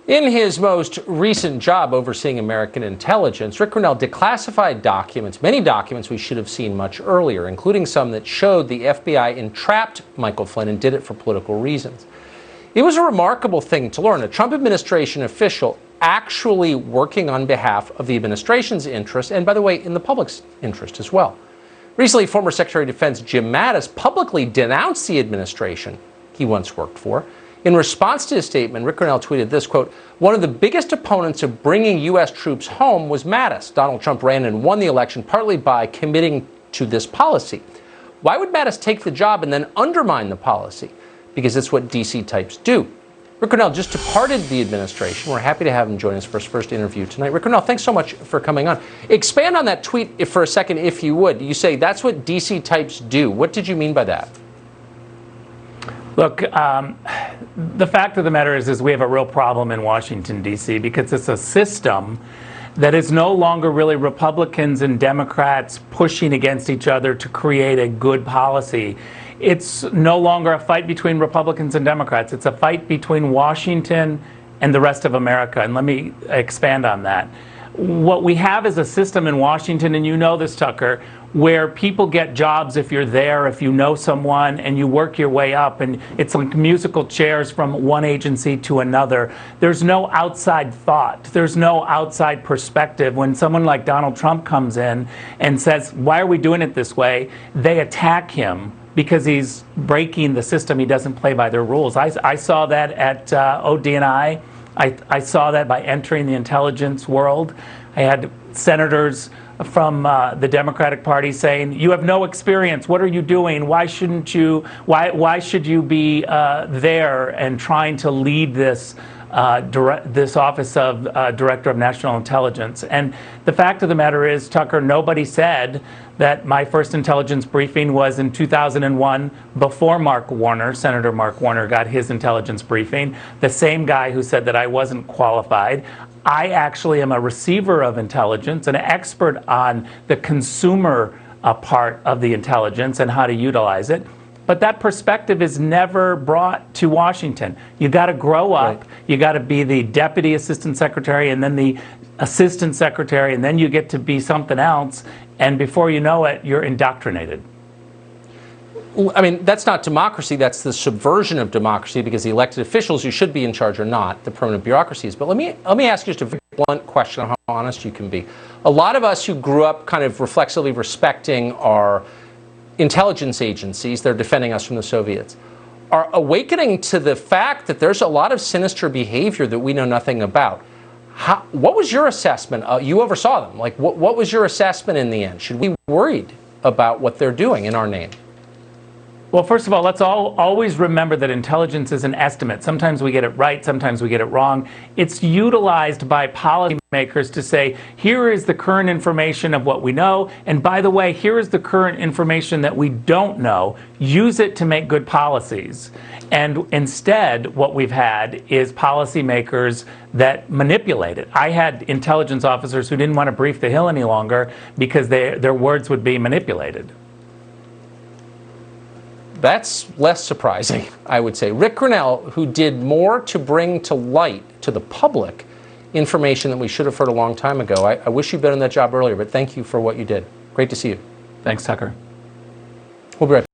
In his most recent job overseeing American intelligence, Rick Grenell declassified documents, many documents we should have seen much earlier, including some that showed the FBI entrapped Michael Flynn and did it for political reasons. It was a remarkable thing to learn. A Trump administration official actually working on behalf of the administration's interest, and by the way, in the public's interest as well. Recently, former Secretary of Defense Jim Mattis publicly denounced the administration he once worked for. In response to his statement, Rick Grenell tweeted this, quote, "One of the biggest opponents of bringing U.S. troops home was Mattis. Donald Trump ran and won the election partly by committing to this policy. Why would Mattis take the job and then undermine the policy? Because it's what D.C. types do." Rick Grenell just departed the administration. We're happy to have him join us for his first interview tonight. Rick Grenell, thanks so much for coming on. Expand on that tweet for a second, if you would. You say that's what D.C. types do. What did you mean by that? Look, the fact of the matter is we have a real problem in Washington, D.C., because it's a system that is no longer really Republicans and Democrats pushing against each other to create a good policy. It's no longer a fight between Republicans and Democrats. It's a fight between Washington and the rest of America. And let me expand on that. What we have is a system in Washington, and you know this, Tucker, where people get jobs if you're there, if you know someone, and you work your way up, and it's like musical chairs from one agency to another. There's no outside thought. There's no outside perspective. When someone like Donald Trump comes in and says, "Why are we doing it this way?" they attack him because he's breaking the system. He doesn't play by their rules. I saw that at DNI. I saw that by entering the intelligence world. I had senators from the Democratic Party saying, "You have no experience. What are you doing? Why shouldn't you? Why should you be there and trying to lead this this office of Director of National Intelligence?" And the fact of the matter is, Tucker, nobody said that my first intelligence briefing was in 2001 before Mark Warner, Senator Mark Warner, got his intelligence briefing, the same guy who said that I wasn't qualified. I actually am a receiver of intelligence, an expert on the consumer part of the intelligence and how to utilize it. But that perspective is never brought to Washington. You got to grow up. Right. You got to be the deputy assistant secretary and then the assistant secretary, and then you get to be something else. And before you know it, you're indoctrinated. I mean, that's not democracy. That's the subversion of democracy, because the elected officials who should be in charge are not, the permanent bureaucracies. But let me ask you just a very blunt question on how honest you can be. A lot of us who grew up kind of reflexively respecting our intelligence agencies, they're defending us from the Soviets, are awakening to the fact that there's a lot of sinister behavior that we know nothing about. What was your assessment? You oversaw them. Like, what was your assessment in the end? Should we be worried about what they're doing in our name? Well, first of all, let's always remember that intelligence is an estimate. Sometimes we get it right, sometimes we get it wrong. It's utilized by policymakers to say, here is the current information of what we know, and by the way, here is the current information that we don't know. Use it to make good policies. And instead, what we've had is policymakers that manipulate it. I had intelligence officers who didn't want to brief the Hill any longer because their words would be manipulated. That's less surprising, I would say. Rick Grenell, who did more to bring to light to the public information that we should have heard a long time ago. I wish you'd been in that job earlier, but thank you for what you did. Great to see you. Thanks, Tucker. We'll be right back.